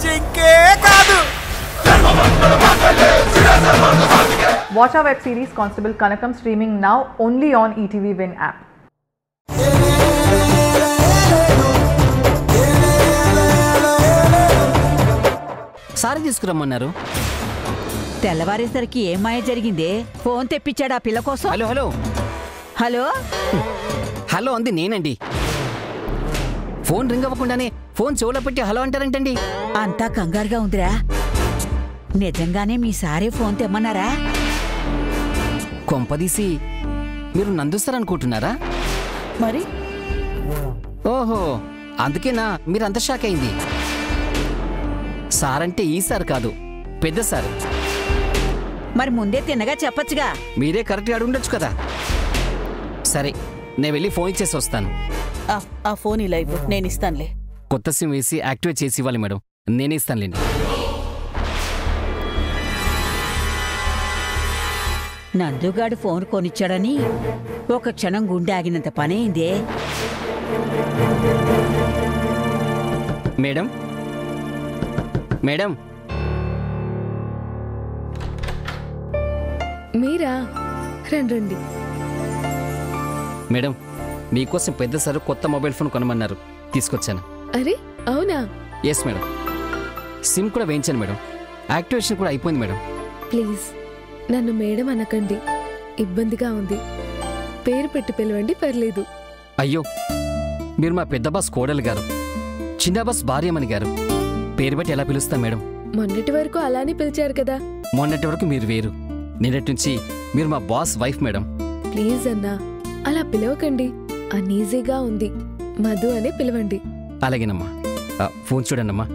జింకే కాదు. Watch our web series Constable Kanakam streaming now only on ETV Win app. Sari తీసుకురమ్మన్నారు. తెల్లవారేసరికి ఏం మాయ జరిగిందే? ఫోన్ తెప్పించాడు ఆ పిల్ల కోసం. హలో హలో హలో హలో అంది నేనండి. ఫోన్ రింగ్ అవ్వకుండానే ఫోన్ చెవులో పెట్టి హలో అంటారంటండి. అంతా కంగారుగా ఉందిరా. నిజంగానే మీ సారే ఫోన్ తెమ్మన్నారా? కొంపదీసి మీరు నందుస్తారనుకుంటున్నారా? మరి ఓహో, అందుకేనా మీరంత షాక్ అయింది. సార్ అంటే ఈ సార్ కాదు, పెద్ద సార్. మరి ముందే తిన్నగా చెప్పచ్చుగా. మీరే కరెక్ట్గా అడుగుండొచ్చు కదా. సరే, నేను వెళ్ళి ఫోన్ ఇచ్చేసి వస్తాను. ఆ ఫోన్ ఇలా ఇవ్వు, నేను ఇస్తానులే. కొత్త సిమ్ వేసి యాక్టివేట్ చేసి ఇవ్వాలి మేడం. నేనే ఇస్తానులేండి. నందుగాడు ఫోన్ కొనిచ్చాడని ఒక క్షణం గుండె ఆగినంత పనైందే. మేడం మేడం మీరా? రండి. మేడం, మీకోసం పెద్ద సార్ కొత్త మొబైల్ ఫోన్ కొనమన్నారు, తీసుకొచ్చాను. అరే అవునా? Yes madam. సిమ్ కూడా వేయించాను మేడం. యాక్టివేషన్ కూడా అయిపోయింది మేడం. ప్లీజ్ నన్ను మేడం అనకండి, ఇబ్బందిగా ఉంది. పేరు పెట్టి పిలవండి, పర్లేదు. అయ్యో, మీరు మా పెద్ద బాస్ కోడలు గారు, చిన్న బాస్ భార్యమణి గారు. పేరు పెట్టి ఎలా పిలుస్తాం మేడం? మొన్నటి వరకు అలానే పిలిచారు కదా. మొన్నటి వరకు మీరు వేరు, నిన్నటి నుంచి మీరు మా బాస్ వైఫ్ మేడం. ప్లీజ్ అన్నా, అలా పిలవకండి. అనీజీగా ఉంది. మధు అనే పిలవండి. అలాగేనమ్మా. ఫోన్ చూడండమ్మా.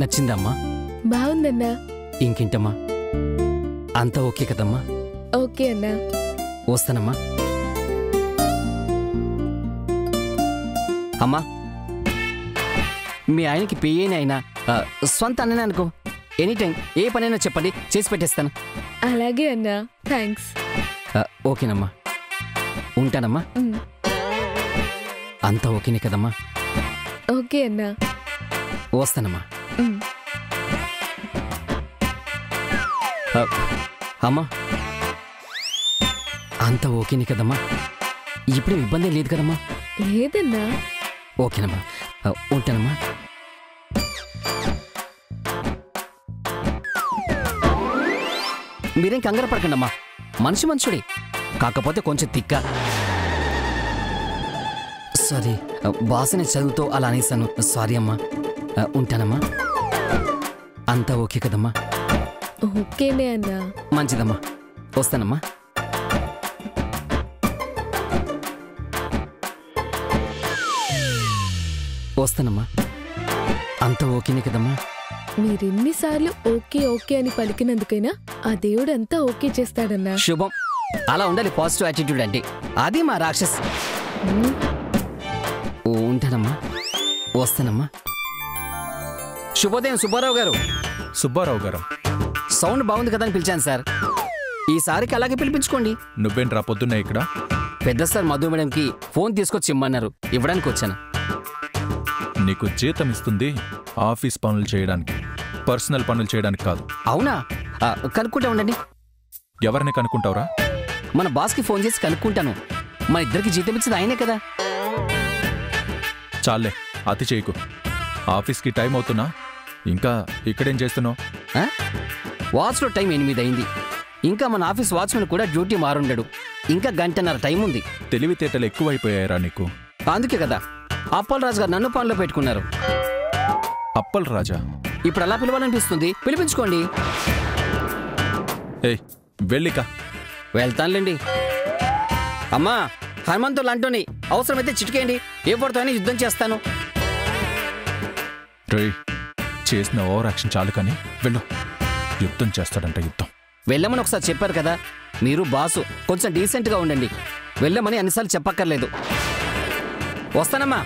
నచ్చిందమ్మా? బాగుందన్నా. ఇంకేంటమ్మా, అంతా ఓకే కదమ్మా? ఓకే అన్నా. వస్తానమ్మా. అమ్మా, మీ ఆయనకి పెయ్యని అయినా స్వంత అన్ననే అనుకో. ఎనీ టైం ఏ పనైనా చెప్పండి, చేసి పెట్టేస్తాను. అలాగే అన్నా, థ్యాంక్స్. ఓకేనమ్మా, ఉంటానమ్మా. అంతా ఓకేనే కదమ్మా? ఓకే అన్నా. వస్తానమ్మా. అమ్మా, అంతా ఓకేనే కదమ్మా? ఇప్పుడేం ఇబ్బంది లేదు కదమ్మా? లేదన్నా. ఓకేనమ్మా, ఉంటానమ్మా. మీరేం కంగారు పడకండమ్మా, మనిషి మనుషుడే, కాకపోతే కొంచెం తిక్క. సారీ, బాసనే చదువుతో అలా అనేసాను, సారీ అమ్మా. ఉంటానమ్మా. అంతా ఓకే కదమ్మా? ఓకేనే అన్నా. మంచిదమ్మా, వస్తానమ్మా. వస్తానమ్మా. అంతా ఓకేనే కదమ్మా? మీరెన్నిసార్లు ఓకే ఓకే అని పలికినందుకైనా ఆ దేవుడు అంతా ఓకే చేస్తాడన్నా. శుభం. అలా ఉండాలి పాజిటివ్ యాటిట్యూడ్ అంటే. అది మా రాక్షస్. ఉంటానమ్మా, వస్తానమ్మా. శుభోదయం సుబ్బారావు గారు. సుబ్బారావు గారు, సౌండ్ బాగుంది కదా అని పిలిచాను సార్. ఈసారికి అలాగే పిలిపించుకోండి. నువ్వేంట్రా పొద్దున్నే ఇక్కడ? పెద్ద సార్ మధు మేడంకి ఫోన్ తీసుకొచ్చి ఇమ్మన్నారు, ఇవ్వడానికి వచ్చాను. నీకు జీతం ఇస్తుంది ఆఫీస్ పనులు చేయడానికి, పర్సనల్ పనులు చేయడానికి కాదు. అవునా? కనుక్కుంటా ఉండండి. ఎవరిని కనుక్కుంటావురా? మన బాస్కి ఫోన్ చేసి కనుక్కుంటాను. మన ఇద్దరికి జీతం ఇచ్చింది ఆయనే కదా. చాలే, అతి చేయకు. ఆఫీస్కి టైం అవుతున్నా ఇంకా ఇక్కడేం చేస్తున్నావు? వాచ్లో టైం 8 అయింది. ఇంకా మన ఆఫీస్ వాచ్మెన్ కూడా డ్యూటీ మారుండడు. ఇంకా గంటన్నర టైం ఉంది. తెలివితేటలు ఎక్కువైపోయారా నీకు? అందుకే కదా అప్పల్ రాజు గారు నన్ను పనిలో పెట్టుకున్నారు. అప్పల్ రాజా? ఇప్పుడు అలా పిలవాలనిపిస్తుంది, పిలిపించుకోండి. ఏయ్, వెళ్ళిక. వెళ్తానులేండి. అమ్మా, హనుమంతులు అంటోని అవసరమైతే చిటికేయండి, ఏ పడుతాయని యుద్ధం చేస్తాను. రే, చేసిన ఓవర్ యాక్షన్ చాలు కానీ వెళ్ళు. యుద్ధం చేస్తాడంట, యుద్ధం. వెళ్ళమని ఒకసారి చెప్పారు కదా. మీరు బాసు, కొంచెం డీసెంట్గా ఉండండి. వెళ్ళమని అన్నిసార్లు చెప్పక్కర్లేదు. వస్తానమ్మా.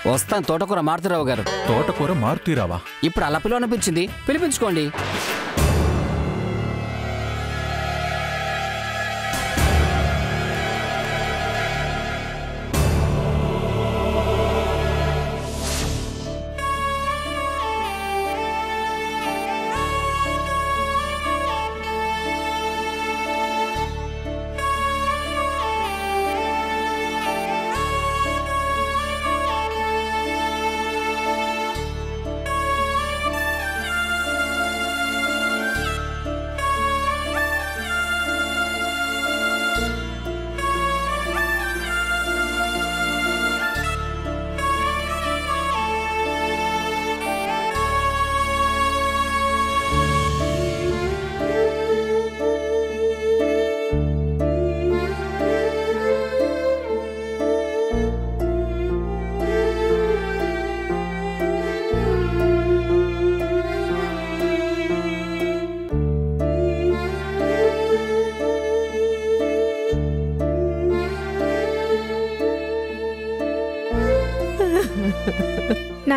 వస్తాను. తోటకూర మారుతిరావు గారు. తోటకూర మారుతీరావా? ఇప్పుడు అలా పిలవనిపించింది, పిలిపించుకోండి.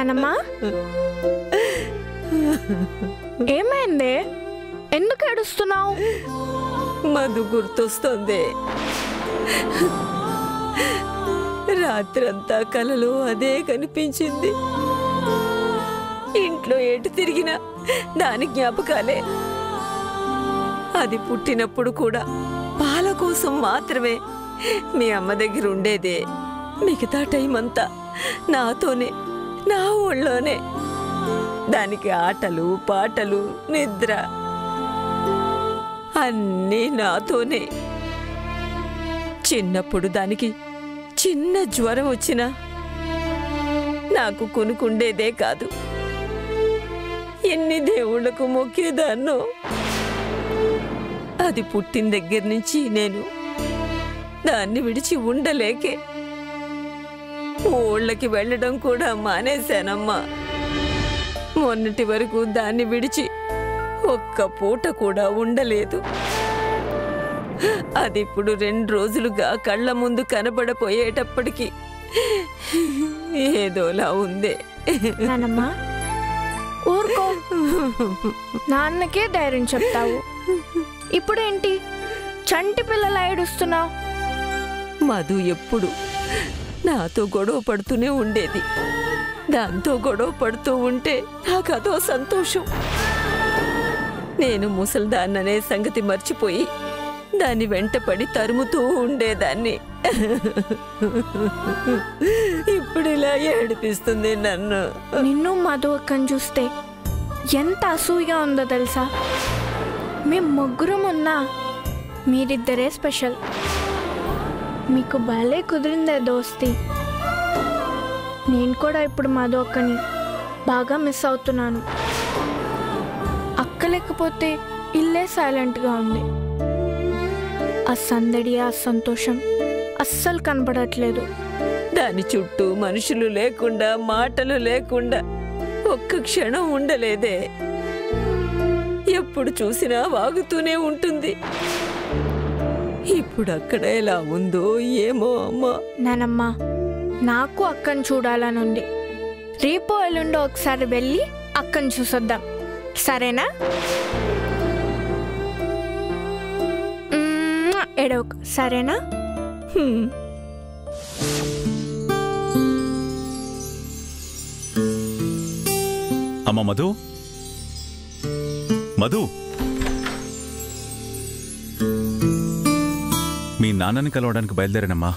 నానమ్మా ఏమైంది? ఎందుకు ఏడుస్తున్నావు? మధు గుర్తొస్తుంది. రాత్రంతా కలలో అదే కనిపించింది. ఇంట్లో ఎటు తిరిగినా దాని జ్ఞాపకాలే. అది పుట్టినప్పుడు కూడా పాల కోసం మాత్రమే మీ అమ్మ దగ్గర ఉండేదే. మిగతా టైం అంతా నాతోనే, నా ఊళ్ళోనే. దానికి ఆటలు, పాటలు, నిద్ర అన్నీ నాతోనే. చిన్నప్పుడు దానికి చిన్న జ్వరం వచ్చినా నాకు కొనుక్కుండేదే కాదు. ఎన్ని దేవుళ్లకు మొక్కేదాన్నో. అది పుట్టిన దగ్గర నుంచి నేను దాన్ని విడిచి ఉండలేకే ఊళ్ళకి వెళ్ళడం కూడా మానేశానమ్మా. మొన్నటి వరకు దాన్ని విడిచి ఒక్క పూట కూడా ఉండలేదు. అది ఇప్పుడు 2 రోజులుగా కళ్ళ ముందు కనబడపోయేటప్పటికి ఏదోలా ఉంది. నానమ్మా ఊరుకో, నాన్నకే ధైర్యం చెప్తావు. ఇప్పుడేంటి చంటి పిల్లల ఏడుస్తున్నావు? మధు ఎప్పుడు నాతో గొడవ పడుతూనే ఉండేది. దాంతో గొడవ పడుతూ ఉంటే నాకు అదో సంతోషం. నేను ముసల్దాన్ననే సంగతి మర్చిపోయి దాన్ని వెంటపడి తరుముతూ ఉండేదాన్ని. ఇప్పుడు ఇలా ఏడిపిస్తుంది నన్ను. నిన్ను మధు అక్కని చూస్తే ఎంత అసూయగా ఉందో తెలుసా? మేము ముగ్గురం ఉన్నా మీరిద్దరే స్పెషల్. మీకు భలే కుదిరిందే దోస్తి. నేను కూడా ఇప్పుడు మధు అక్కని బాగా మిస్ అవుతున్నాను. అక్క లేకపోతే ఇల్లే సైలెంట్గా ఉంది. ఆ సందడి, ఆ సంతోషం అస్సలు కనపడట్లేదు. దాని చుట్టూ మనుషులు లేకుండా, మాటలు లేకుండా ఒక్క క్షణం ఉండలేదే. ఎప్పుడు చూసినా వాగుతూనే ఉంటుంది. ఇప్పుడు అక్కడ ఎలా ఉందో ఏమో అమ్మా. నానమ్మా నాకు అక్కని చూడాలనుంది. రేపో ఎల్లుండో ఒకసారి వెళ్ళి అక్కని చూసొద్దాం, సరేనా? ఎడవకు, సరేనా? అమ్మ మధు, మధు, మీ నాన్నని కలవడానికి బయలుదేరానమ్మా.